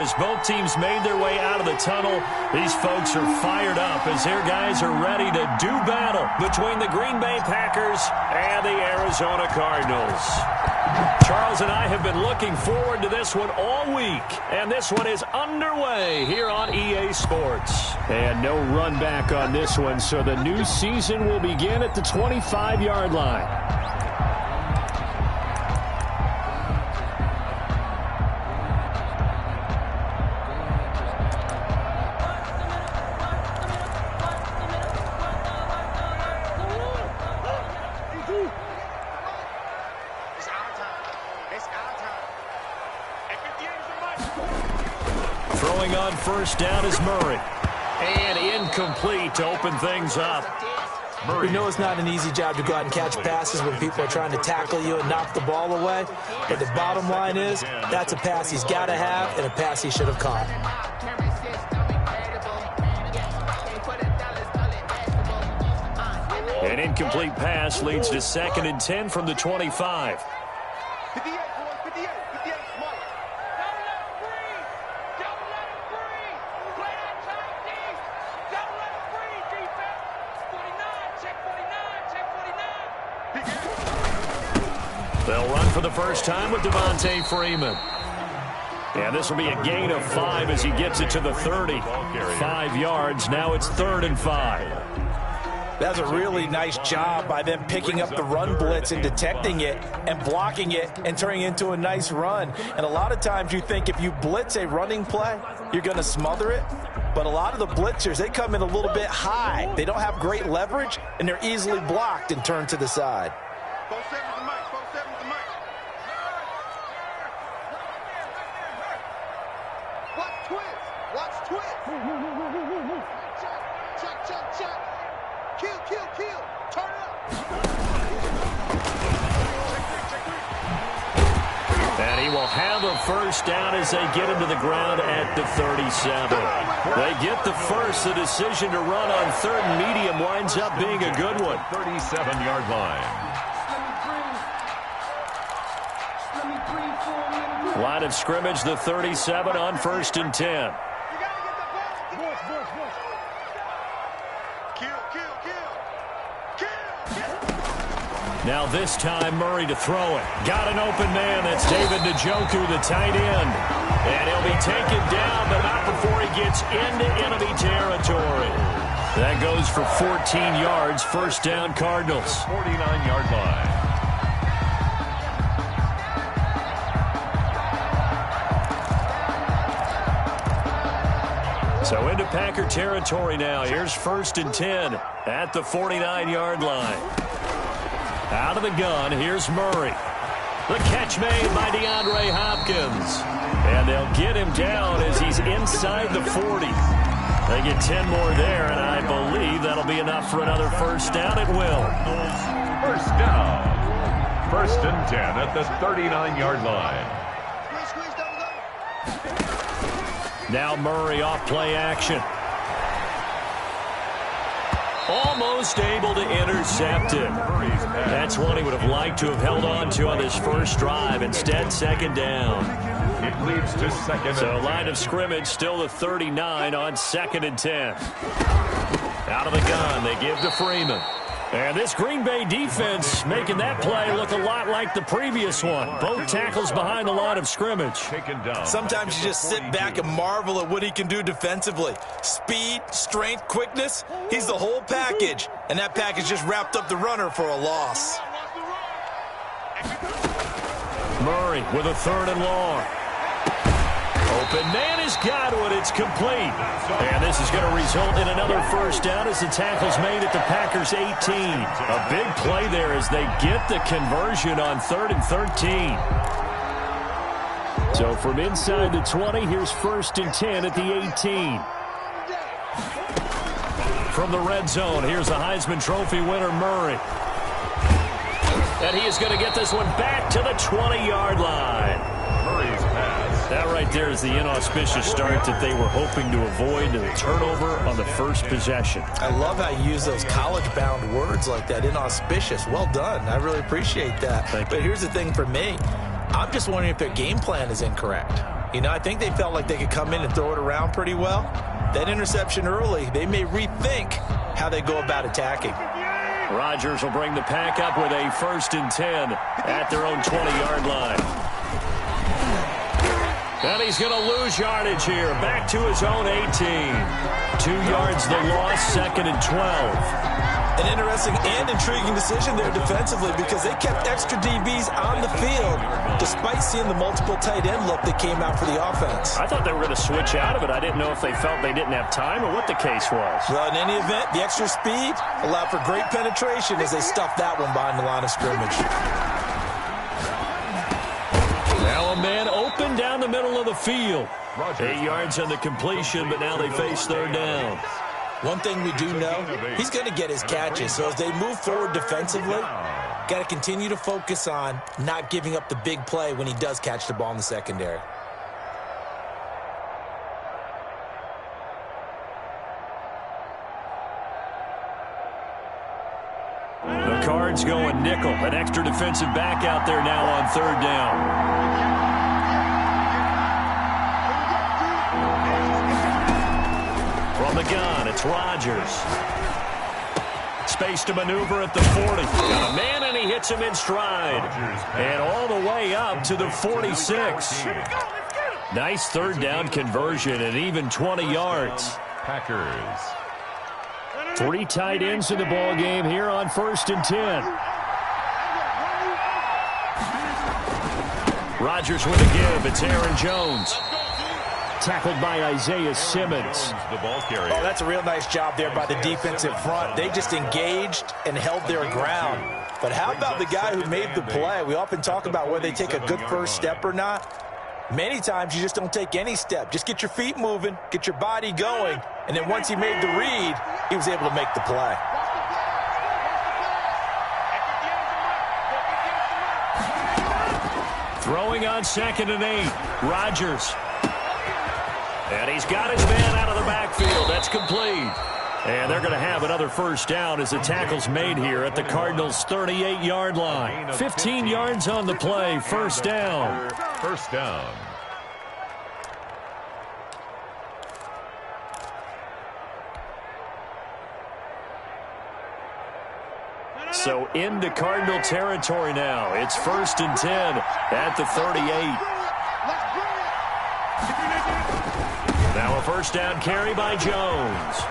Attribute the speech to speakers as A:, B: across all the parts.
A: As both teams made their way out of the tunnel, these folks are fired up as their guys are ready to do battle between the Green Bay Packers and the Arizona Cardinals. Charles and I have been looking forward to this one all week, and this one is underway here on EA Sports. And no run back on this one, so the new season will begin at the 25-yard line. Throwing on first down is Murray. And incomplete to open things up.
B: Murray. We know it's not an easy job to go out and catch passes when people are trying to tackle you and knock the ball away. But the bottom line is, that's a pass he's got to have and a pass he should have caught.
A: An incomplete pass leads to 2nd and 10 from the 25. They'll run for the first time with Devontae Freeman. And this will be a gain of 5 as he gets it to the 30. 5 yards. Now it's 3rd and 5.
B: That's a really nice job by them picking up the run blitz and detecting it and blocking it and turning it into a nice run. And a lot of times you think if you blitz a running play, you're going to smother it. But a lot of the blitzers, they come in a little bit high. They don't have great leverage, and they're easily blocked and turned to the side.
A: And he will have a first down as they get him to the ground at the 37. They get the first. The decision to run on 3rd and medium winds up being a good one.
C: 37-yard line.
A: Line of scrimmage, the 37 on 1st and 10. Now this time, Murray to throw it. Got an open man. That's David Njoku, the tight end. And he'll be taken down, but not before he gets into enemy territory. That goes for 14 yards. First down, Cardinals.
C: 49-yard line.
A: So into Packer territory now. Here's 1st and 10 at the 49-yard line. Out of the gun, here's Murray. The catch made by DeAndre Hopkins. And they'll get him down as he's inside the 40. They get 10 more there, and I believe that'll be enough for another first down. It will.
C: First down. 1st and 10 at the 39-yard line.
A: Now Murray off play action. Almost able to intercept it. That's one he would have liked to have held on to on this first drive. Instead, 2nd down.
C: It leads to 2nd and 10.
A: So line of scrimmage still the 39 on 2nd and 10. Out of the gun, they give to Freeman. And this Green Bay defense making that play look a lot like the previous one. Both tackles behind the line of scrimmage.
B: Sometimes you just sit back and marvel at what he can do defensively. Speed, strength, quickness, he's the whole package. And that package just wrapped up the runner for a loss.
A: Murray with a 3rd and long. Open man has got it. It's complete. And this is going to result in another first down as the tackle's made at the Packers' 18. A big play there as they get the conversion on 3rd and 13. So from inside the 20, here's 1st and 10 at the 18. From the red zone, here's the Heisman Trophy winner, Murray. And he is going to get this one back to the 20-yard line.
C: Murray's pass.
A: That right there is the inauspicious start that they were hoping to avoid, and the turnover on the first possession.
B: I love how you use those college-bound words like that, inauspicious. Well done. I really appreciate that. But here's the thing for me. I'm just wondering if their game plan is incorrect. You know, I think they felt like they could come in and throw it around pretty well. That interception early, they may rethink how they go about attacking.
A: Rodgers will bring the pack up with a 1st and 10 at their own 20-yard line. And he's going to lose yardage here. Back to his own 18. 2 yards the loss, 2nd and 12.
B: An interesting and intriguing decision there defensively because they kept extra DBs on the field despite seeing the multiple tight end look that came out for the offense.
A: I thought they were going to switch out of it. I didn't know if they felt they didn't have time or what the case was.
B: Well, in any event, the extra speed allowed for great penetration as they stuffed that one behind the line of scrimmage.
A: Now a man open down the middle of the field. 8 yards on the completion, but now they face 3rd down.
B: One thing we do know, he's going to get his catches. So as they move forward defensively, got to continue to focus on not giving up the big play when he does catch the ball in the secondary.
A: The Cards going nickel. An extra defensive back out there now on 3rd down. From the gun, it's Rodgers. Space to maneuver at the 40. Got a man, and he hits him in stride. And all the way up to the 46. Nice 3rd down conversion and even 20 yards.
C: Packers.
A: 3 tight ends in the ball game here on 1st and 10. Rodgers with a give. It's Aaron Jones. Tackled by Isaiah Simmons.
C: The ball carrier.
B: Oh, that's a real nice job there by the defensive front. They just engaged and held their ground. But how about the guy who made the play? We often talk about whether they take a good first step or not. Many times you just don't take any step. Just get your feet moving, get your body going, and then once he made the read, he was able to make the play.
A: Throwing on 2nd and 8. Rodgers. And he's got his man out of the backfield. That's complete. And they're going to have another 1st down as the tackle's made here at the Cardinals' 38-yard line. 15 yards on the play. 1st down.
C: 1st down.
A: So into Cardinal territory now. It's 1st and 10 at the 38. Now a 1st down carry by Jones.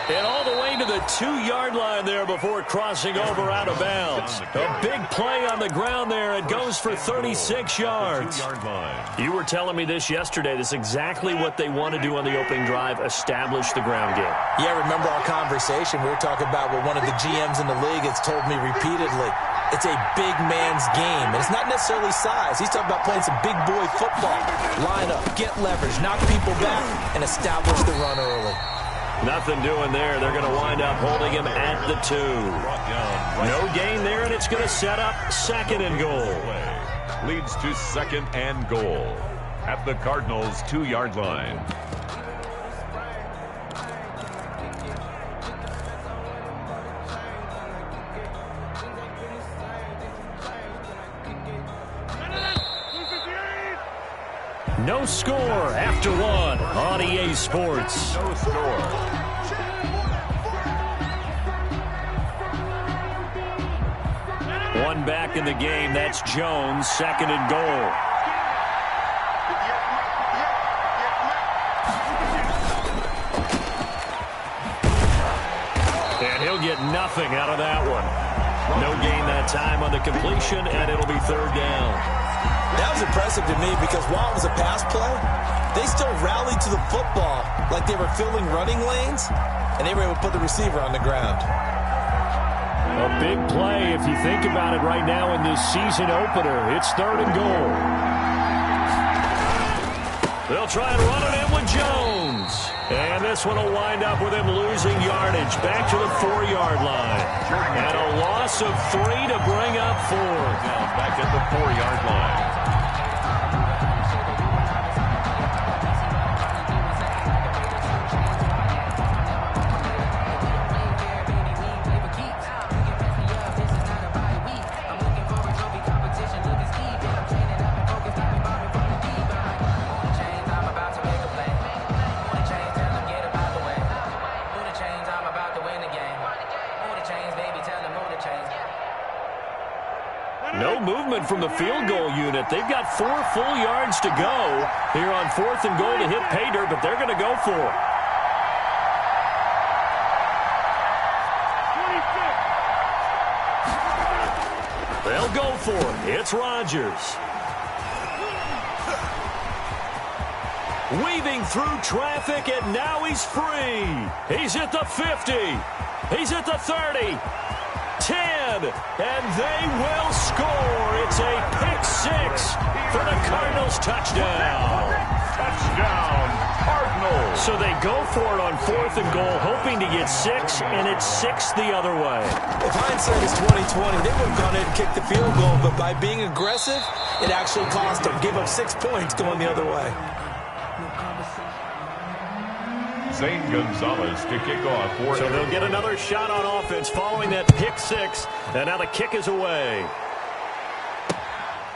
A: And all the way to the 2-yard line there before crossing over out of bounds. A big play on the ground there. It goes for 36 yards. You were telling me this yesterday. This is exactly what they want to do on the opening drive, establish the ground game.
B: Yeah, remember our conversation. We were talking about what one of the GMs in the league has told me repeatedly. It's a big man's game. And it's not necessarily size. He's talking about playing some big boy football. Line up, get leverage, knock people back, and establish the run early.
A: Nothing doing there. They're going to wind up holding him at the 2. No gain there, and it's going to set up 2nd and goal.
C: Leads to 2nd and goal at the Cardinals' 2-yard line.
A: No score after 1 on EA Sports.
C: No score.
A: One back in the game. That's Jones. 2nd and goal. And he'll get nothing out of that one. No gain that time on the completion, and it'll be 3rd down.
B: That was impressive to me because while it was a pass play, they still rallied to the football like they were filling running lanes, and they were able to put the receiver on the ground.
A: A big play if you think about it right now in this season opener. It's 3rd and goal. They'll try and run it in with Jones. And this one will wind up with him losing yardage back to the 4-yard line. And a loss of 3 to bring up 4.
C: Down back at the 4-yard line.
A: from the field goal unit. They've got 4 full yards to go here on 4th and goal to hit pay dirt, but they're going to go for it. They'll go for it. It's Rodgers. Weaving through traffic, and now he's free. He's at the 50. He's at the 30. 10, and they will score. It's a pick-6 for the Cardinals touchdown.
C: Touchdown, Cardinals.
A: So they go for it on 4th and goal, hoping to get 6, and it's 6 the other way.
B: If hindsight is 20/20, they would have gone in and kicked the field goal, but by being aggressive, it actually cost them. Give up 6 points going the other way.
C: Zane Gonzalez to kick off.
A: So they'll get another shot on offense following that pick-6, and now the kick is away.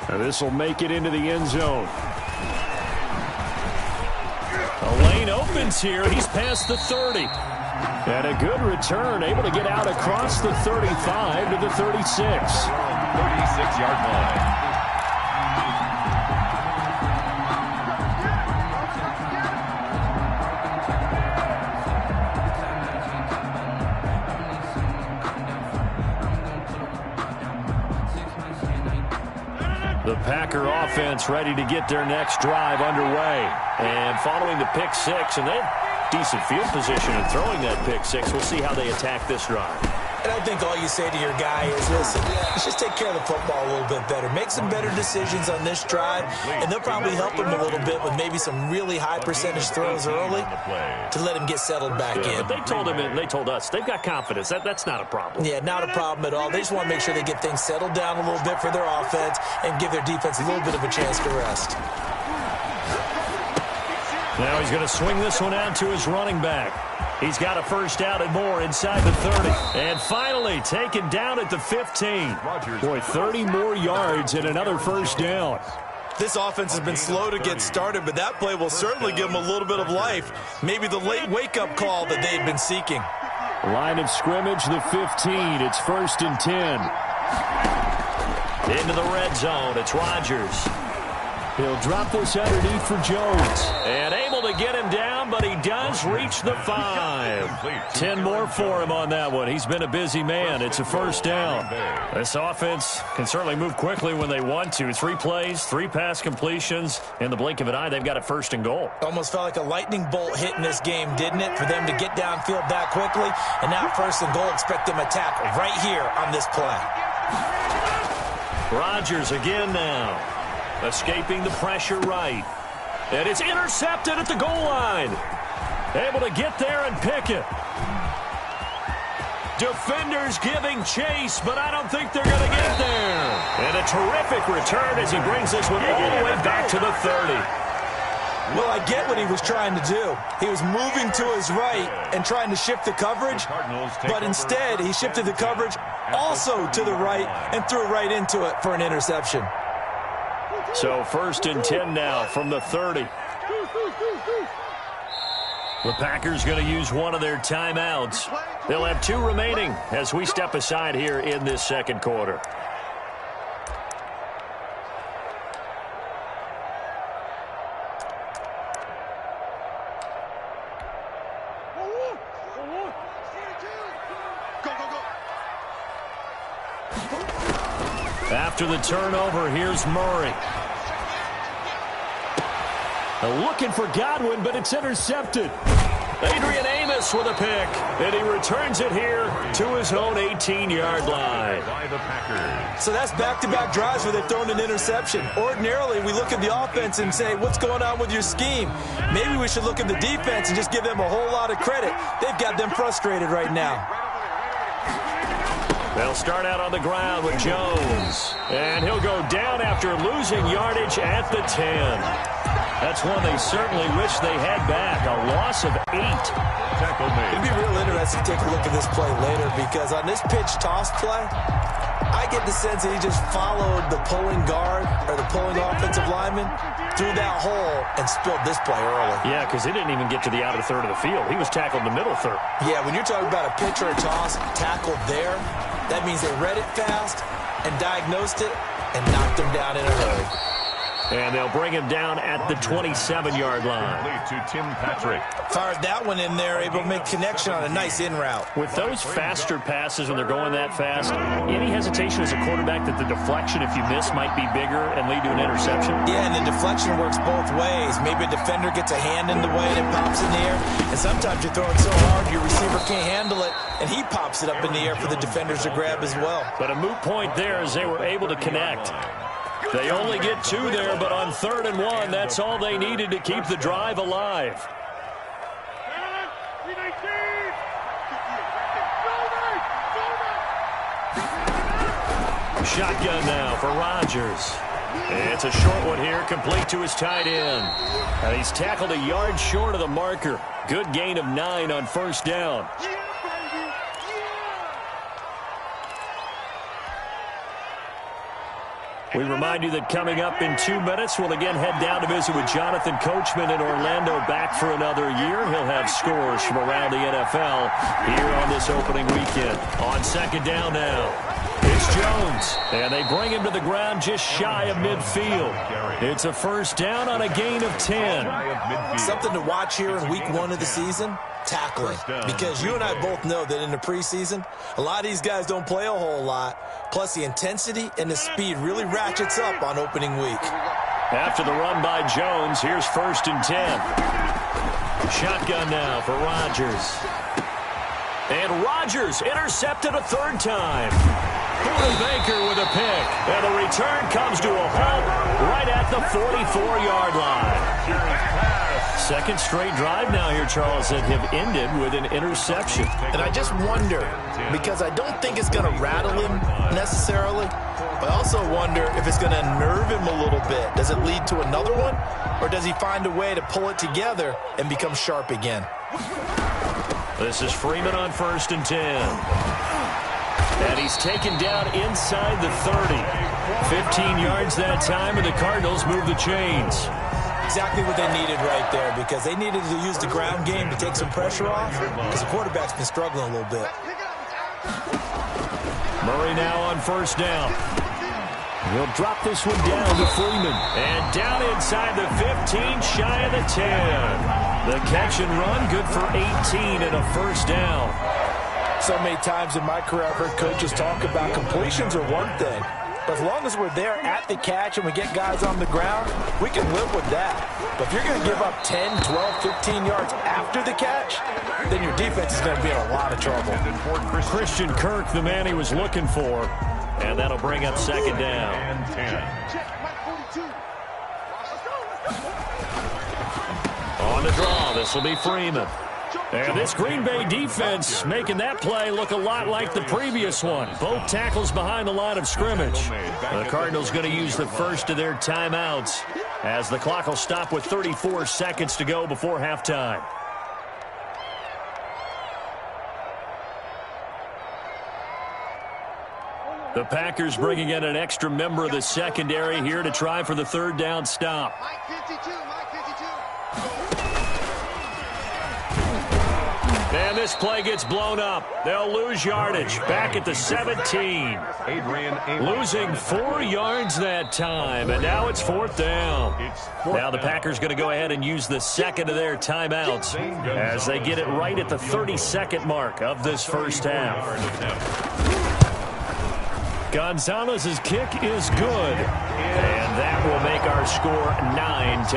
A: And this will make it into the end zone. A lane opens here. He's past the 30. And a good return, able to get out across the 35 to the 36.
C: 36-yard line.
A: The Packer offense ready to get their next drive underway. And following the pick-6, and they have decent field position in throwing that pick-6. We'll see how they attack this drive.
B: And I think all you say to your guy is, listen, let's just take care of the football a little bit better. Make some better decisions on this drive, and they'll probably help him a little bit with maybe some really high percentage throws early to let him get settled back in.
A: But they told him, and they told us, they've got confidence. That's not a problem.
B: Yeah, not a problem at all. They just want to make sure they get things settled down a little bit for their offense and give their defense a little bit of a chance to rest.
A: Now he's going to swing this one out to his running back. He's got a first down and more inside the 30. And finally taken down at the 15. Boy, 30 more yards and another first down.
B: This offense has been slow to get started, but that play will certainly give them a little bit of life. Maybe the late wake-up call that they've been seeking.
A: Line of scrimmage, the 15. It's 1st and 10. Into the red zone. It's Rodgers. He'll drop this underneath for Jones. And able to get him down, but he does reach the 5. 10 more for him on that one. He's been a busy man. It's a first down. This offense can certainly move quickly when they want to. 3 plays, 3 pass completions. In the blink of an eye, they've got a 1st and goal.
B: Almost felt like a lightning bolt hit in this game, didn't it? For them to get downfield that quickly. And now 1st and goal, expect them to tackle right here on this play.
A: Rodgers again now. Escaping the pressure right. And it's intercepted at the goal line. Able to get there and pick it. Defenders giving chase, but I don't think they're going to get there. And a terrific return as he brings this one all the way back to the 30.
B: Well, I get what he was trying to do. He was moving to his right and trying to shift the coverage, but instead he shifted the coverage also to the right and threw right into it for an interception.
A: So 1st and 10 now from the 30. The Packers going to use one of their timeouts. They'll have 2 remaining as we step aside here in this second quarter. After the turnover, here's Murray. Looking for Godwin, but it's intercepted. Adrian Amos with a pick, and he returns it here to his own 18-yard line.
B: So that's back-to-back drives where they've thrown an interception. Ordinarily, we look at the offense and say, what's going on with your scheme? Maybe we should look at the defense and just give them a whole lot of credit. They've got them frustrated right now.
A: They'll start out on the ground with Jones. And he'll go down after losing yardage at the 10. That's one they certainly wish they had back. A loss of 8.
B: It'd be real interesting to take a look at this play later, because on this pitch toss play, I get the sense that he just followed the pulling guard or the pulling offensive lineman through that hole and spilled this play early.
A: Yeah, because he didn't even get to the outer third of the field. He was tackled in the middle third.
B: Yeah, when you're talking about a pitch or a toss tackled there, that means they read it fast and diagnosed it and knocked him down in a hurry.
A: And they'll bring him down at the 27-yard line.
C: To Tim Patrick.
B: Fired that one in there, able to make connection on a nice in route.
A: With those faster passes when they're going that fast, any hesitation as a quarterback that the deflection, if you miss, might be bigger and lead to an interception?
B: Yeah, and the deflection works both ways. Maybe a defender gets a hand in the way and it pops in the air. And sometimes you're throwing so hard your receiver can't handle it, and he pops it up in the air for the defenders to grab as well.
A: But a moot point there as they were able to connect. They only get 2 there, but on 3rd and 1, that's all they needed to keep the drive alive. Shotgun now for Rodgers. It's a short one here, complete to his tight end. And he's tackled a yard short of the marker. Good gain of 9 on 1st down. We remind you that coming up in 2 minutes, we'll again head down to visit with Jonathan Coachman in Orlando, back for another year. He'll have scores from around the NFL here on this opening weekend. On 2nd down now, it's Jones, and they bring him to the ground just shy of midfield. It's a 1st down on a gain of 10.
B: Something to watch here in week 1 of the season. Tackling, because you and I both know that in the preseason, a lot of these guys don't play a whole lot. Plus, the intensity and the speed really ratchets up on opening week.
A: After the run by Jones, here's 1st and 10. Shotgun now for Rodgers. And Rodgers intercepted a 3rd time. Baker with a pick. And the return comes to a halt right at the 44-yard line. 2nd straight drive now here, Charles, that have ended with an interception.
B: And I just wonder, because I don't think it's going to rattle him necessarily, but I also wonder if it's going to nerve him a little bit. Does it lead to another one, or does he find a way to pull it together and become sharp again?
A: This is Freeman on 1st and 10. And he's taken down inside the 30. 15 yards that time, and the Cardinals move the chains.
B: Exactly what they needed right there, because they needed to use the ground game to take some pressure off, because the quarterback's been struggling a little bit.
A: Murray now on 1st down. He'll drop this one down to Freeman. And down inside the 15, shy of the 10. The catch and run, good for 18 and a 1st down.
B: So many times in my career, I've heard coaches talk about completions are one thing. But as long as we're there at the catch and we get guys on the ground, we can live with that. But if you're going to give up 10, 12, 15 yards after the catch, then your defense is going to be in a lot of trouble.
A: Christian Kirk, the man he was looking for. And that'll bring up 2nd down. On the draw, this will be Freeman. And this Green Bay defense making that play look a lot like the previous one. Both tackles behind the line of scrimmage. The Cardinals going to use the first of their timeouts as the clock will stop with 34 seconds to go before halftime. The Packers bringing in an extra member of the secondary here to try for the 3rd down stop. And this play gets blown up. They'll lose yardage. Back at the 17. Losing 4 yards that time. And now it's 4th down. Now the Packers going to go ahead and use the 2nd of their timeouts as they get it right at the 30-second mark of this 1st half. Gonzalez's kick is good. And that will make our score 9-0.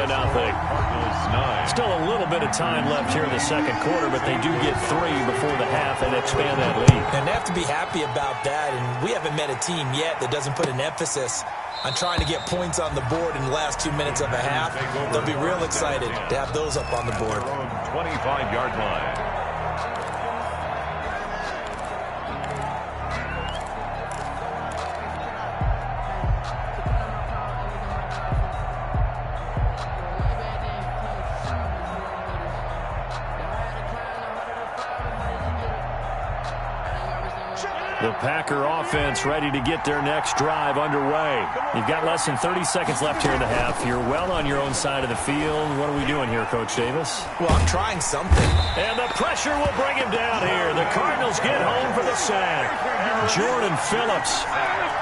A: Still a little bit of time left here in the 2nd quarter, but they do get 3 before the half and expand that lead.
B: And they have to be happy about that, and we haven't met a team yet that doesn't put an emphasis on trying to get points on the board in the last 2 minutes of a half. They'll be real excited to have those up on the board.
C: 25-yard line.
A: The Packer offense ready to get their next drive underway. You've got less than 30 seconds left here in the half. You're well on your own side of the field. What are we doing here, Coach Davis?
D: Well, I'm trying something.
A: And the pressure will bring him down here. The Cardinals get home for the sack. Jordan Phillips.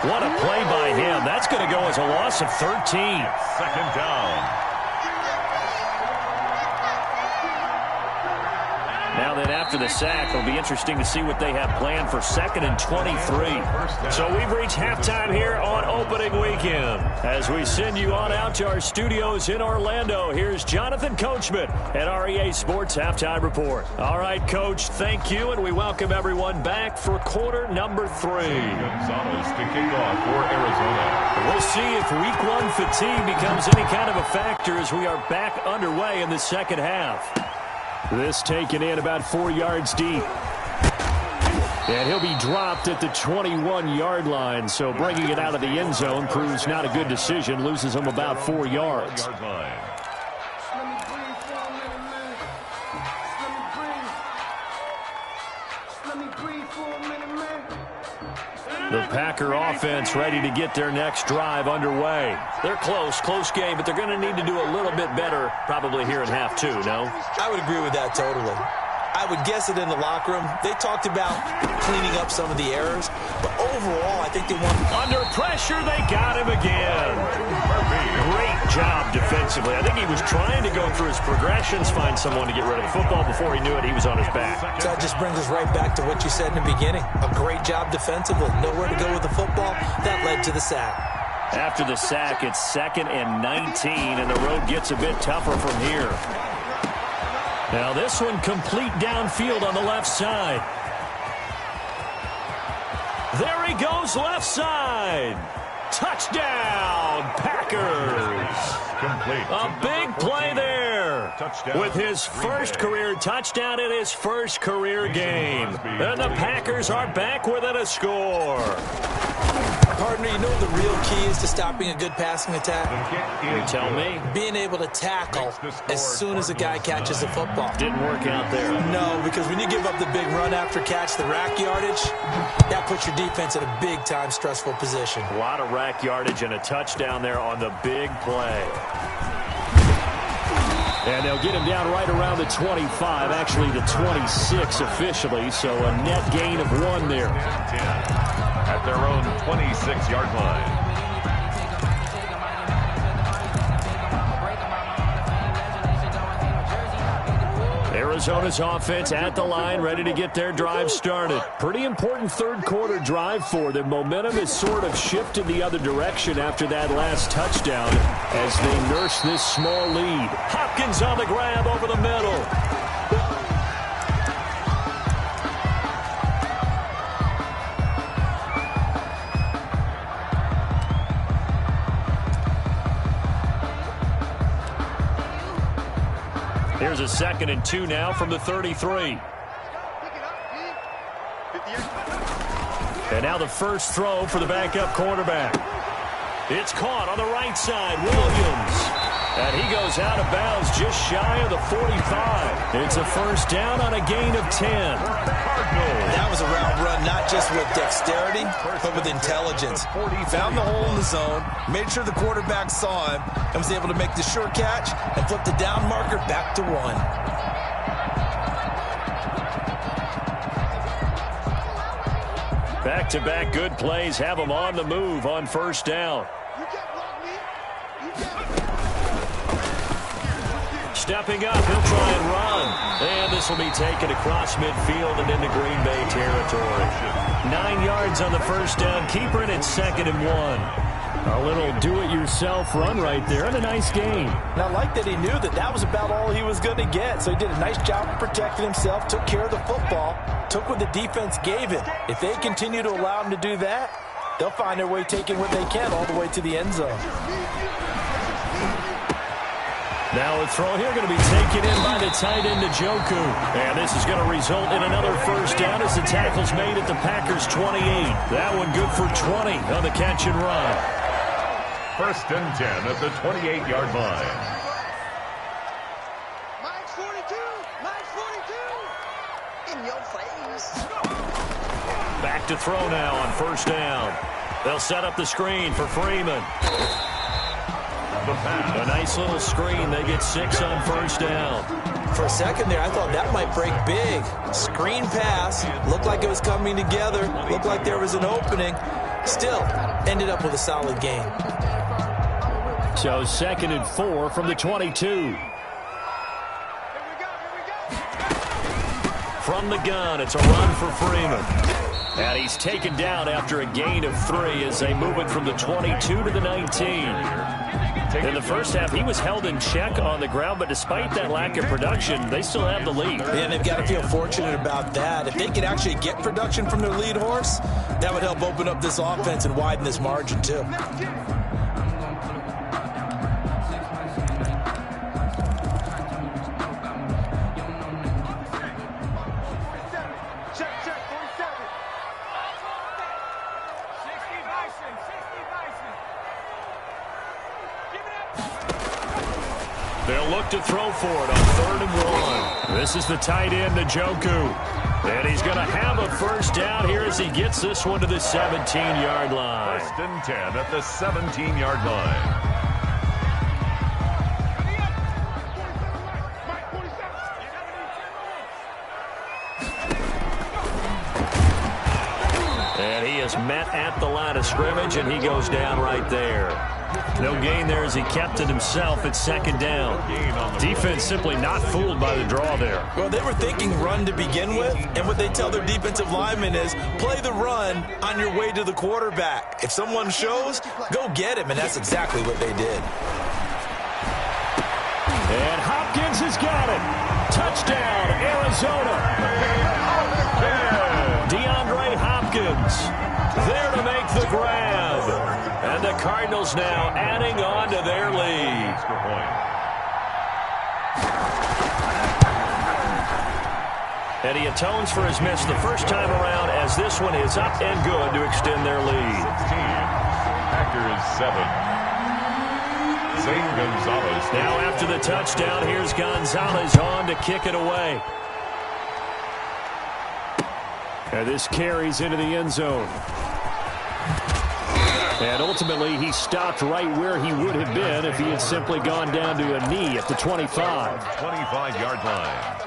A: What a play by him. That's going to go as a loss of 13.
C: Second down.
A: Now then, after the sack, it'll be interesting to see what they have planned for 2nd and 23. So we've reached halftime here on opening weekend. As we send you on out to our studios in Orlando, here's Jonathan Coachman at REA Sports Halftime Report. All right, Coach, thank you, and we welcome everyone back for quarter number 3.
C: Gonzalez to kick off for Arizona.
A: We'll see if week 1 fatigue becomes any kind of a factor as we are back underway in the second half. This taken in about 4 yards deep. And he'll be dropped at the 21-yard line. So bringing it out of the end zone proves not a good decision. Loses him about 4 yards. The Packer offense ready to get their next drive underway. They're close game, but they're going to need to do a little bit better probably here in half 2, no?
D: I would agree with that totally. I would guess it in the locker room. They talked about cleaning up some of the errors, but overall, I think they want...
A: Under pressure, they got him again. Great job defensively. I think he was trying to go through his progressions, find someone to get rid of the football. Before he knew it, he was on his back.
D: So that just brings us right back to what you said in the beginning. A great job defensively. Nowhere to go with the football. That led to the sack.
A: After the sack, it's 2nd and 19, and the road gets a bit tougher from here. Now this one complete downfield on the left side. There he goes, left side. Touchdown, Packers.
C: Complete.
A: A big play there. With his first career touchdown in his first career game. And the Packers are back within a score.
D: Partner, you know what the real key is to stopping a good passing attack?
A: You tell me.
D: Being able to tackle as soon as a guy catches the football.
A: Didn't work out there.
D: No, because when you give up the big run after catch, the rack yardage, that puts your defense in a big-time stressful position.
A: A lot of rack yardage and a touchdown there on the big play. And they'll get him down right around the 25, actually the 26 officially, so a net gain of 1 there.
C: At their own 26-yard line.
A: Arizona's offense at the line, ready to get their drive started. Pretty important third-quarter drive for them. Momentum has sort of shifted the other direction after that last touchdown as they nurse this small lead. Hopkins on the grab over the middle. Here's a 2nd and 2 now from the 33. And now the first throw for the backup quarterback. It's caught on the right side. Williams. And he goes out of bounds just shy of the 45. It's a first down on a gain of 10.
D: That was a route run, not just with dexterity, but with intelligence. Found the hole in the zone, made sure the quarterback saw him, and was able to make the sure catch and flip the down marker back to 1.
A: Back-to-back good plays have them on the move on first down. Stepping up, he'll try and run. And this will be taken across midfield and into Green Bay territory. 9 yards on the first down. Keeper, and it's 2nd and 1. A little do-it-yourself run right there, and a nice game.
B: And I like that he knew that that was about all he was going to get. So he did a nice job of protecting himself, took care of the football, took what the defense gave him. If they continue to allow him to do that, they'll find their way taking what they can all the way to the end zone.
A: Now a throw here going to be taken in by the tight end Njoku. And this is going to result in another first down as the tackle's made at the Packers' 28. That one good for 20 on the catch and run.
C: 1st and 10 at the 28-yard line.
E: Mike 42, in your face.
A: Back to throw now on first down. They'll set up the screen for Freeman. A nice little screen. They get 6 on first down.
D: For a second there, I thought that might break big. Screen pass. Looked like it was coming together. Looked like there was an opening. Still, ended up with a solid gain.
A: So 2nd and 4 from the 22. From the gun, it's a run for Freeman. And he's taken down after a gain of 3 as they move it from the 22 to the 19. In the first half, he was held in check on the ground, but despite that lack of production, they still have the lead.
D: And they've got to feel fortunate about that. If they could actually get production from their lead horse, that would help open up this offense and widen this margin, too.
A: They'll look to throw for it on 3rd and 1. This is the tight end, Njoku. And he's going to have a first down here as he gets this one to the 17-yard line.
C: 1st and 10 at the 17-yard line.
A: And he is met at the line of scrimmage, and he goes down right there. No gain there as he kept it himself at 2nd down. Defense simply not fooled by the draw there.
D: Well, they were thinking run to begin with, and what they tell their defensive linemen is play the run on your way to the quarterback. If someone shows, go get him, and that's exactly what they did.
A: And Hopkins has got it. Touchdown, Arizona. DeAndre Hopkins there to make the grab. And the Cardinals now adding on to their lead. And he atones for his miss the first time around as this one is up and good to extend their lead.
C: 16, Packers 7. Zane Gonzalez.
A: Now after the touchdown, here's Gonzalez on to kick it away. And this carries into the end zone. And ultimately, he stopped right where he would have been if he had simply gone down to a knee at the 25.
C: 25-yard line.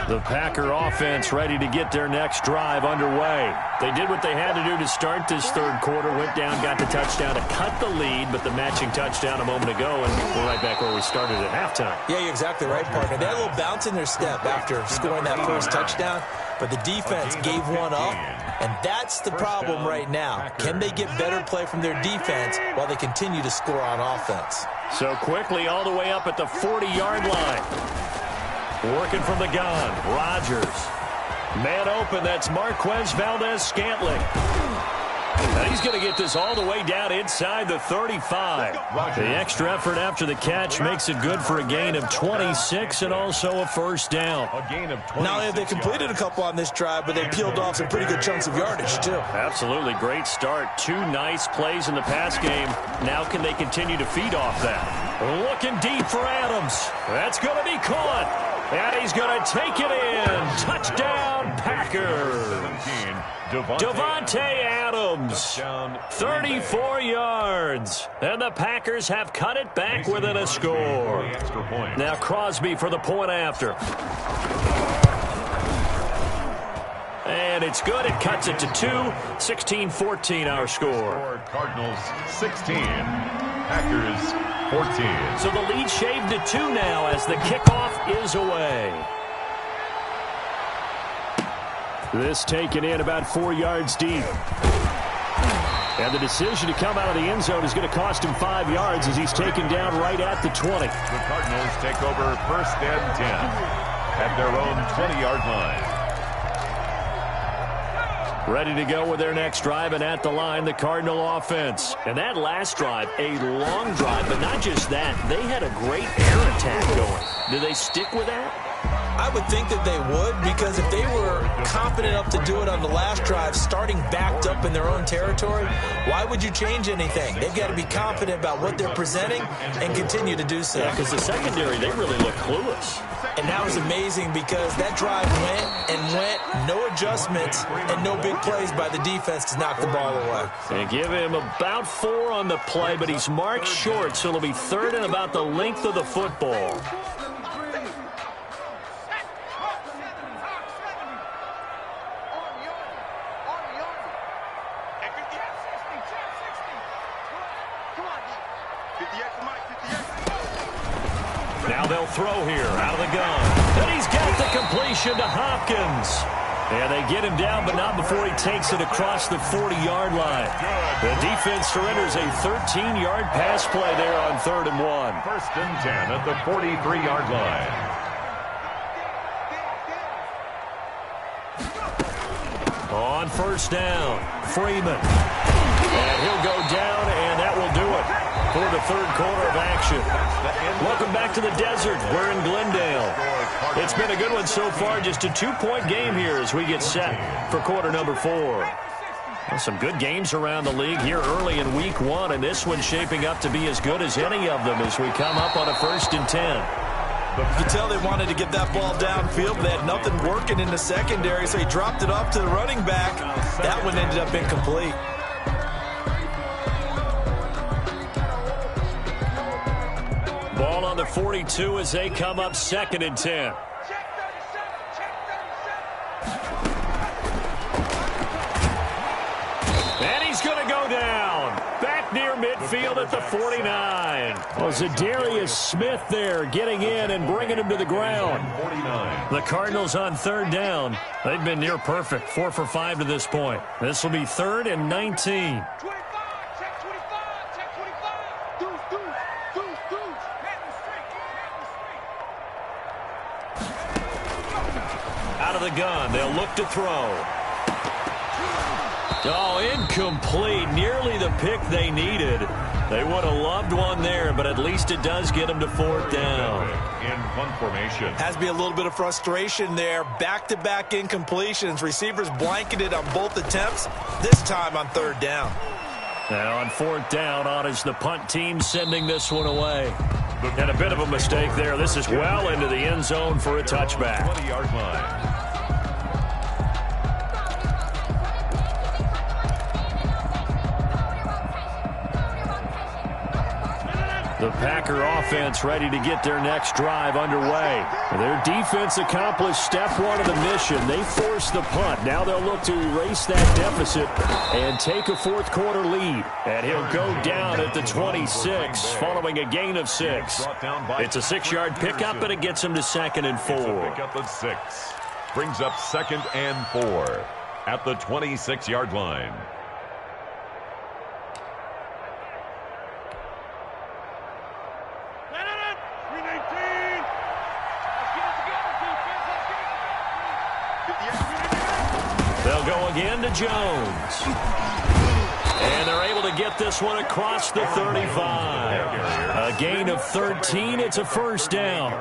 A: The Packer offense ready to get their next drive underway. They did what they had to do to start this 3rd quarter, went down, got the touchdown to cut the lead, but the matching touchdown a moment ago, and we're right back where we started at halftime.
D: Yeah, you're exactly right, partner. They had a little bounce in their step after scoring that first touchdown, but the defense gave one up, and that's the problem right now. Can they get better play from their defense while they continue to score on offense?
A: So quickly all the way up at the 40-yard line. Working from the gun, Rodgers. Man open, that's Marquez Valdez-Scantling. And he's going to get this all the way down inside the 35. The extra effort after the catch makes it good for a gain of 26 and also a first down.
C: A gain of 26.
D: Not only have they completed a couple on this drive, but they peeled off some pretty good chunks of yardage, too.
A: Absolutely. Great start. 2 nice plays in the pass game. Now can they continue to feed off that? Looking deep for Adams. That's going to be caught. And he's going to take it in. Touchdown, Packers.
C: 17,
A: Davante Adams. 34 yards. And the Packers have cut it back within a score. Now Crosby for the point after. And it's good. It cuts it to 2. 16-14 our score.
C: Cardinals 16. Packers 14.
A: So the lead shaved to 2 now as the kickoff is away. This taken in about 4 yards deep. And the decision to come out of the end zone is going to cost him 5 yards as he's taken down right at the 20.
C: The Cardinals take over 1st and 10 at their own 20-yard line.
A: Ready to go with their next drive, and at the line, the Cardinal offense. And that last drive, a long drive, but not just that. They had a great air attack going. Do they stick with that?
D: I would think that they would, because if they were confident enough to do it on the last drive, starting backed up in their own territory, why would you change anything? They've got to be confident about what they're presenting and continue to do so.
A: Yeah, because the secondary, they really look clueless.
D: And that was amazing because that drive went and went, no adjustments and no big plays by the defense to knock the ball away.
A: They give him about 4 on the play, but he's marked short, so it'll be 3rd and about the length of the football. Now they'll throw here out of the gun. And he's got the completion to Hopkins. And they get him down, but not before he takes it across the 40-yard line. The defense surrenders a 13-yard pass play there on 3rd and 1.
C: 1st and 10 at the 43-yard line.
A: On 1st down, Freeman. And he'll go down, and that will do it for the 3rd quarter of action. Welcome back to the desert. We're in Glendale. It's been a good one so far. Just a 2-point game here as we get set for quarter number 4. Well, some good games around the league here early in week 1, and this one's shaping up to be as good as any of them as we come up on a 1st and 10.
D: You could tell they wanted to get that ball downfield, but they had nothing working in the secondary, so he dropped it off to the running back. That one ended up incomplete.
A: Ball on the 42 as they come up 2nd and 10. And he's going to go down. Back near midfield at the 49. Well, Zadarius Smith there getting in and bringing him to the ground. The Cardinals on 3rd down. They've been near perfect. 4 for 5 to this point. This will be 3rd and 19. Out of the gun. They'll look to throw. Oh, incomplete. Nearly the pick they needed. They would have loved one there, but at least it does get them to 4th down.
C: In punt formation.
D: Has to be a little bit of frustration there. Back-to-back incompletions. Receivers blanketed on both attempts, this time on 3rd down.
A: Now on 4th down, on is the punt team sending this one away. And a bit of a mistake there. This is well into the end zone for a touchback.
C: 20-yard line.
A: The Packer offense ready to get their next drive underway. Their defense accomplished step 1 of the mission. They forced the punt. Now they'll look to erase that deficit and take a 4th quarter lead. And he'll go down at the 26 following a gain of 6. It's a 6-yard pickup, and it gets him to 2nd and 4.
C: Pickup of 6. Brings up 2nd and 4 at the 26-yard line.
A: They'll go again to Jones. And they're able to get this one across the 35. A gain of 13. It's a 1st down.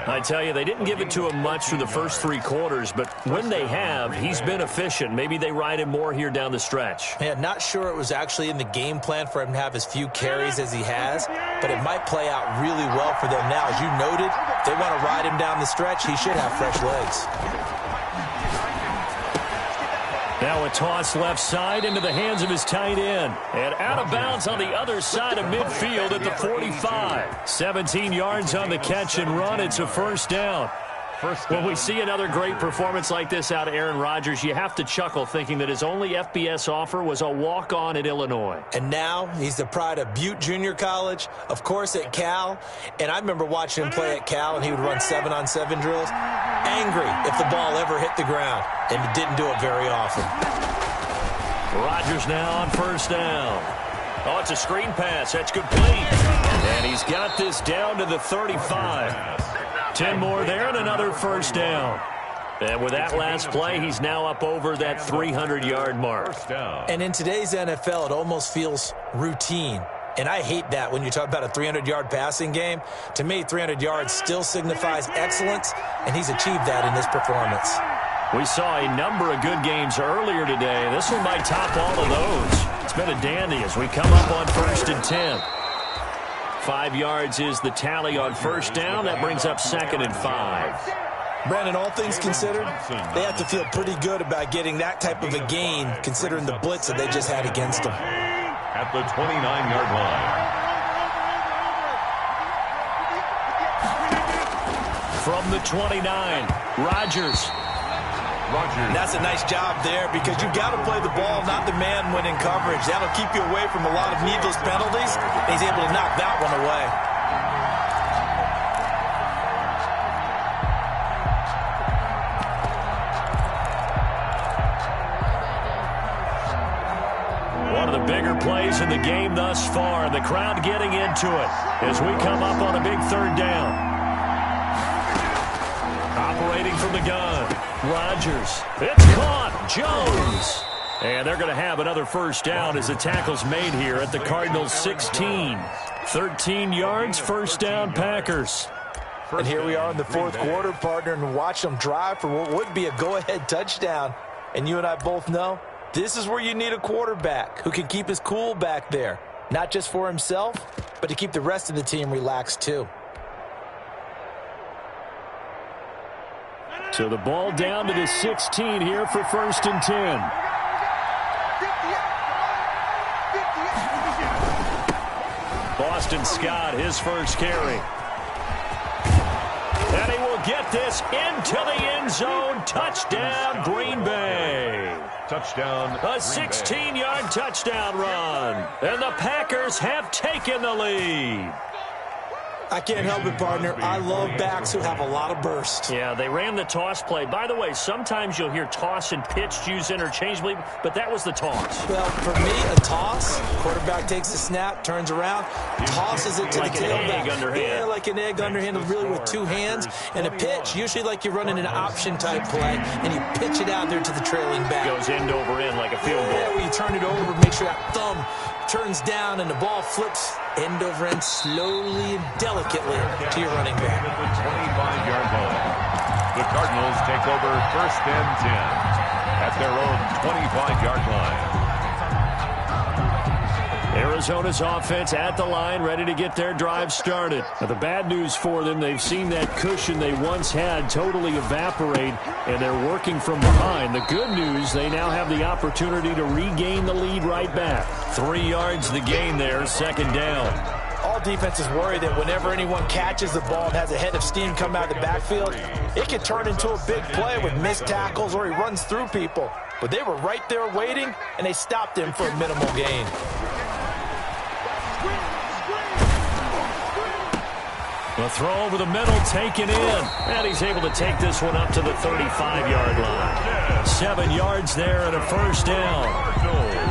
A: I tell you, they didn't give it to him much through the first 3 quarters, but when they have, he's been efficient. Maybe they ride him more here down the stretch.
D: Yeah, not sure it was actually in the game plan for him to have as few carries as he has, but it might play out really well for them now. As you noted, if they want to ride him down the stretch, he should have fresh legs.
A: Now a toss left side into the hands of his tight end. And out of bounds on the other side of midfield at the 45. 17 yards on the catch and run. It's a 1st down. When we see another great performance like this out of Aaron Rodgers, you have to chuckle thinking that his only FBS offer was a walk-on at Illinois.
D: And now he's the pride of Butte Junior College, of course at Cal. And I remember watching him play at Cal, and he would run 7-on-7 drills. Angry if the ball ever hit the ground, and it didn't do it very often.
A: Rodgers now on 1st down. Oh, it's a screen pass. That's complete. And he's got this down to the 35. 10 more there and another 1st down. And with that last play, he's now up over that 300-yard mark.
D: And in today's NFL, it almost feels routine. And I hate that when you talk about a 300-yard passing game. To me, 300 yards still signifies excellence, and he's achieved that in this performance.
A: We saw a number of good games earlier today. This one might top all of those. It's been a dandy as we come up on 1st and 10. 5 yards is the tally on first down. That brings up 2nd and 5.
D: Brandon, all things considered, they have to feel pretty good about getting that type of a gain considering the blitz that they just had against them.
C: At the 29-yard line.
A: From the 29, Rodgers.
C: Rodgers.
D: That's a nice job there because you've got to play the ball, not the man when in coverage. That'll keep you away from a lot of needless penalties. He's able to knock that one away.
A: One of the bigger plays in the game thus far. The crowd getting into it as we come up on a big 3rd down. Operating from the gun. Rodgers. It's caught. Jones. And they're going to have another first down as the tackle's made here at the Cardinals' 16. 13 yards, first down, Packers.
B: And here we are in the 4th quarter, partner, and watch them drive for what would be a go-ahead touchdown. And you and I both know this is where you need a quarterback who can keep his cool back there. Not just for himself, but to keep the rest of the team relaxed too.
A: So the ball down to the 16 here for 1st and 10. Boston Scott, his first carry. And he will get this into the end zone. Touchdown, Green Bay.
C: Touchdown.
A: A 16-yard touchdown run. And the Packers have taken the lead.
D: I can't help it, partner. I love backs who have a lot of burst.
A: Yeah, they ran the toss play. By the way, sometimes you'll hear toss and pitch used interchangeably, but that was the toss.
D: Well, for me, a toss, quarterback takes the snap, turns around, tosses it to
A: like
D: the tailback.
A: Like an egg underhand.
D: Yeah, like an egg underhand, really with 2 hands. And a pitch, usually like you're running an option-type play, and you pitch it out there to the trailing back.
A: Goes end over end like a field goal.
D: Yeah, where you turn it over, make sure that thumb turns down, and the ball flips end over end slowly and delicately to your running back.
C: At the 25-yard line. The Cardinals take over 1st and 10 at their own 25-yard line.
A: Arizona's offense at the line, ready to get their drive started. Now, the bad news for them, they've seen that cushion they once had totally evaporate, and they're working from behind. The good news, they now have the opportunity to regain the lead right back. 3 yards the gain there, 2nd down.
B: All defenses worry that whenever anyone catches the ball and has a head of steam come out of the backfield, it can turn into a big play with missed tackles or he runs through people. But they were right there waiting, and they stopped him for a minimal gain.
A: The throw over the middle taken in. And he's able to take this one up to the 35-yard line. 7 yards there and a first down.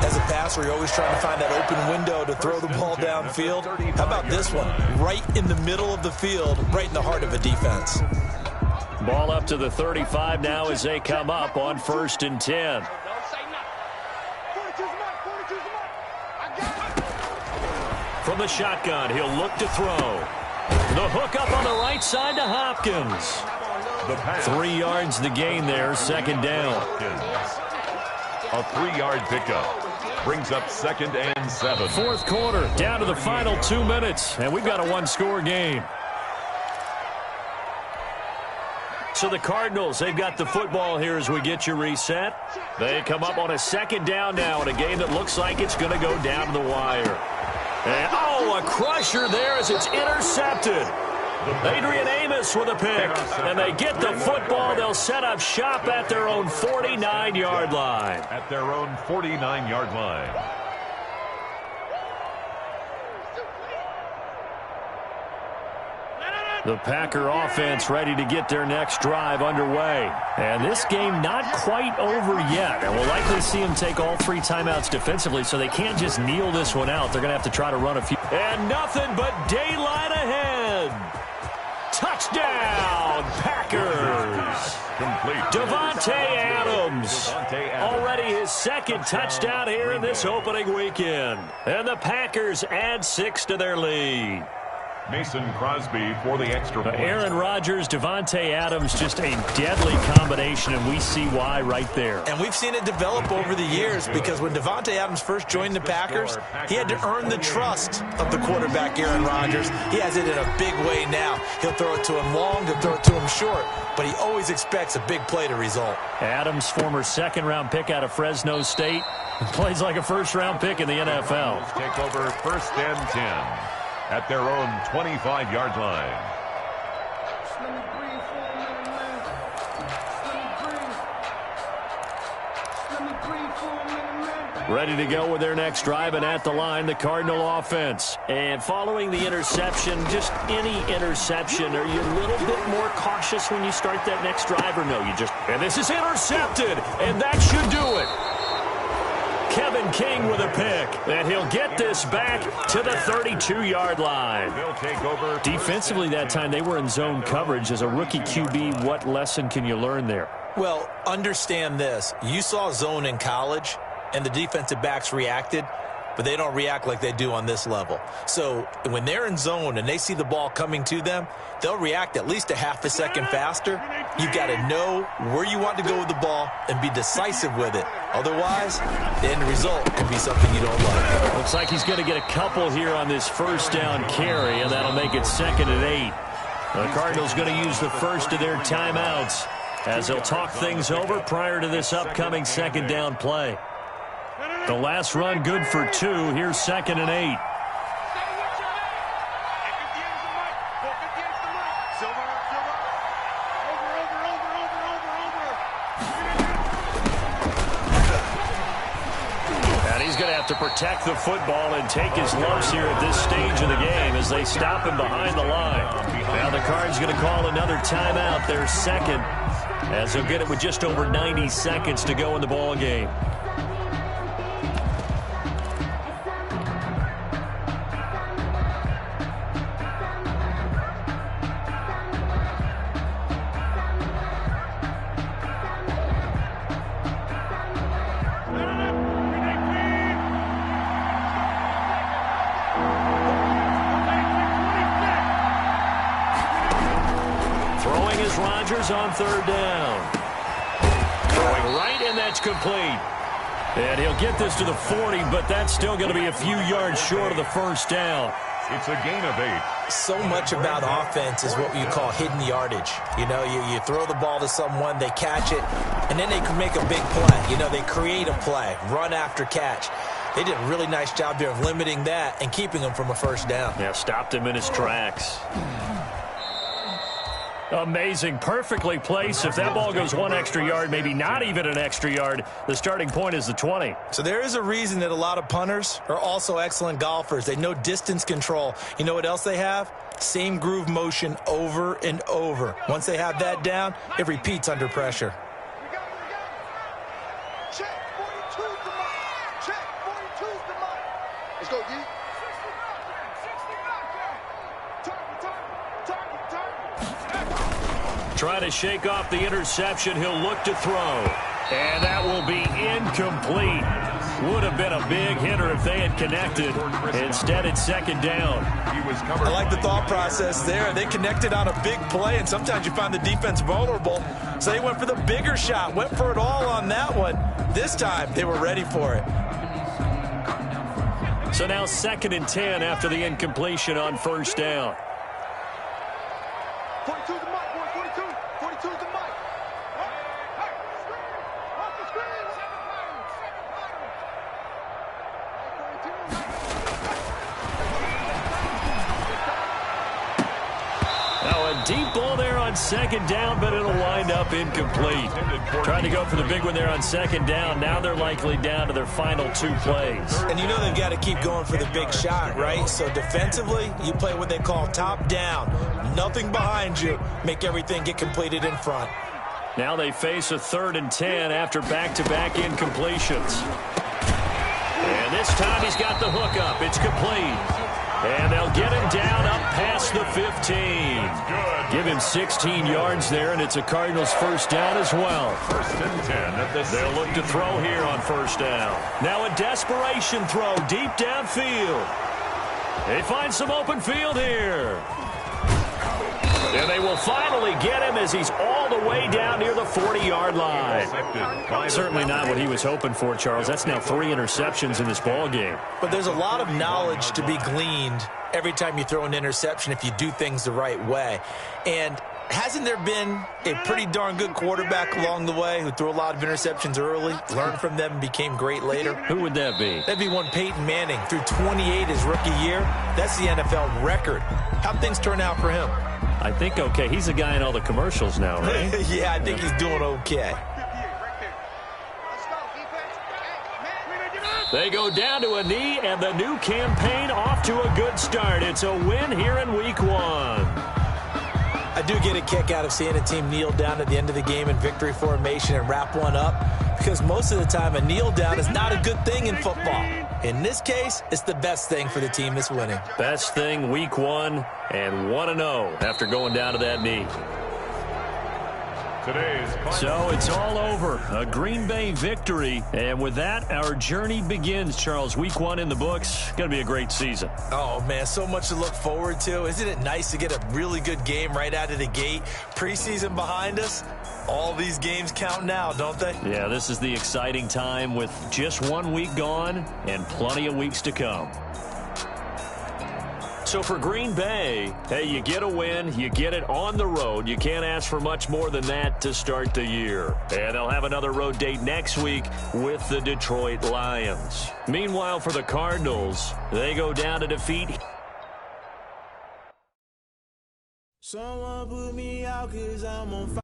D: As a passer, you're always trying to find that open window to throw the ball downfield. How about this one? Right in the middle of the field, right in the heart of a defense.
A: Ball up to the 35 now as they come up on 1st and 10. From the shotgun, he'll look to throw. The hook up on the right side to Hopkins. 3 yards the gain there, 2nd down.
C: A 3-yard pickup brings up 2nd and 7.
A: 4th quarter, down to the final 2 minutes, and we've got a 1-score game. So the Cardinals, they've got the football here as we get you reset. They come up on a 2nd down now in a game that looks like it's going to go down to the wire. And, a crusher there as it's intercepted. Adrian Amos with a pick. And they get the football. They'll set up shop at their own 49-yard line.
C: At their own 49-yard line.
A: The Packer offense ready to get their next drive underway. And this game not quite over yet. And we'll likely see them take all 3 timeouts defensively, so they can't just kneel this one out. They're going to have to try to run a few. And nothing but daylight ahead. Touchdown, Packers.
C: Complete.
A: Davante Adams. Already his second touchdown here in this opening weekend. And the Packers add 6 to their lead.
C: Mason Crosby for the extra point.
A: Aaron Rodgers, Davante Adams, just a deadly combination, and we see why right there.
B: And we've seen it develop over the years because when Davante Adams first joined the Packers, he had to earn the trust of the quarterback, Aaron Rodgers. He has it in a big way now. He'll throw it to him long, he'll throw it to him short, but he always expects a big play to result.
A: Adams, former second-round pick out of Fresno State, plays like a first-round pick in the NFL.
C: Take over 1st and 10 at their own 25-yard line.
A: Ready to go with their next drive, and at the line, the Cardinal offense. And following the interception, just any interception, are you a little bit more cautious when you start that next drive, or no? And this is intercepted, and that should do it. Kevin King with a pick, and he'll get this back to the 32-yard line.
C: They'll take over.
A: Defensively that time, they were in zone coverage. As a rookie QB, what lesson can you learn there?
B: Well, understand this. You saw zone in college, and the defensive backs reacted, but they don't react like they do on this level. So when they're in zone and they see the ball coming to them, they'll react at least a half a second faster. You've got to know where you want to go with the ball and be decisive with it. Otherwise, the end result could be something you don't like.
A: Looks like he's going to get a couple here on this first down carry, and that'll make it 2nd and 8. The Cardinals going to use the first of their timeouts as they'll talk things over prior to this upcoming 2nd down play. The last run good for 2. Here's 2nd and 8. And he's going to have to protect the football and take his lumps here at this stage of the game as they stop him behind the line. Now the Cards going to call another timeout, their second, as they'll get it with just over 90 seconds to go in the ball game. On 3rd down. Going right, and that's complete. And he'll get this to the 40, but that's still going to be a few yards short of the first down.
C: It's a gain of 8.
B: So much about offense is what you call hidden yardage. You know, you throw the ball to someone, they catch it, and then they can make a big play. You know, they create a play, run after catch. They did a really nice job there of limiting that and keeping him from a first down.
A: Yeah, stopped him in his tracks. Amazing, perfectly placed. If that ball goes 1 extra yard, maybe not even an extra yard, the starting point is the 20.
B: So there is a reason that a lot of punters are also excellent golfers. They know distance control. You know what else they have? Same groove motion over and over. Once they have that down, it repeats under pressure.
E: Check, 42's the mark. Check, 42's the mark. Let's go, D.
A: Trying to shake off the interception. He'll look to throw. And that will be incomplete. Would have been a big hitter if they had connected. Instead, it's 2nd down.
B: I like the thought process there. They connected on a big play, and sometimes you find the defense vulnerable. So they went for the bigger shot, went for it all on that one. This time, they were ready for it.
A: So now 2nd and 10 after the incompletion on first down.
E: 42's the mark, boy. 42's the mark. Off the screen.
A: Now a deep ball there on 2nd down, but it'll wind up incomplete. Trying to go for the big one there on 2nd down. Now they're likely down to their final 2 plays.
B: And you know they've got to keep going for the big shot, right? So defensively, you play what they call top down. Nothing behind you. Make everything get completed in front.
A: Now they face a 3rd and 10 after back-to-back incompletions. And this time he's got the hook up. It's complete. And they'll get him down up past the 15. Give him 16 yards there, and it's a Cardinals first down as well.
C: First and 10 at the
A: They'll look to throw here on first down. Now a desperation throw deep downfield. They find some open field here. And they will finally get him as he's all the way down near the 40-yard line. Certainly not what he was hoping for, Charles. That's now 3 interceptions in this ball game.
B: But there's a lot of knowledge to be gleaned every time you throw an interception if you do things the right way. And hasn't there been a pretty darn good quarterback along the way who threw a lot of interceptions early, learned from them, and became great later?
A: Who would that be?
B: That'd be one Peyton Manning. Threw 28 his rookie year. That's the NFL record. How'd things turn out for him?
A: I think okay. He's a guy in all the commercials now, right?
B: Yeah, I think he's doing okay.
A: They go down to a knee, and the new campaign off to a good start. It's a win here in Week 1.
B: I do get a kick out of seeing a team kneel down at the end of the game in victory formation and wrap one up, because most of the time a kneel down is not a good thing in football. In this case, it's the best thing for the team that's winning.
A: Best thing Week 1 and 1-0 after going down to that knee. So it's all over. A Green Bay victory. And with that, our journey begins, Charles. Week 1 in the books. Going to be a great season.
B: Oh, man, so much to look forward to. Isn't it nice to get a really good game right out of the gate? Preseason behind us. All these games count now, don't they?
A: Yeah, this is the exciting time with just 1 week gone and plenty of weeks to come. So for Green Bay, hey, you get a win, you get it on the road. You can't ask for much more than that to start the year. And they'll have another road date next week with the Detroit Lions. Meanwhile, for the Cardinals, they go down to defeat.
F: Someone put me out 'cause I'm on fire.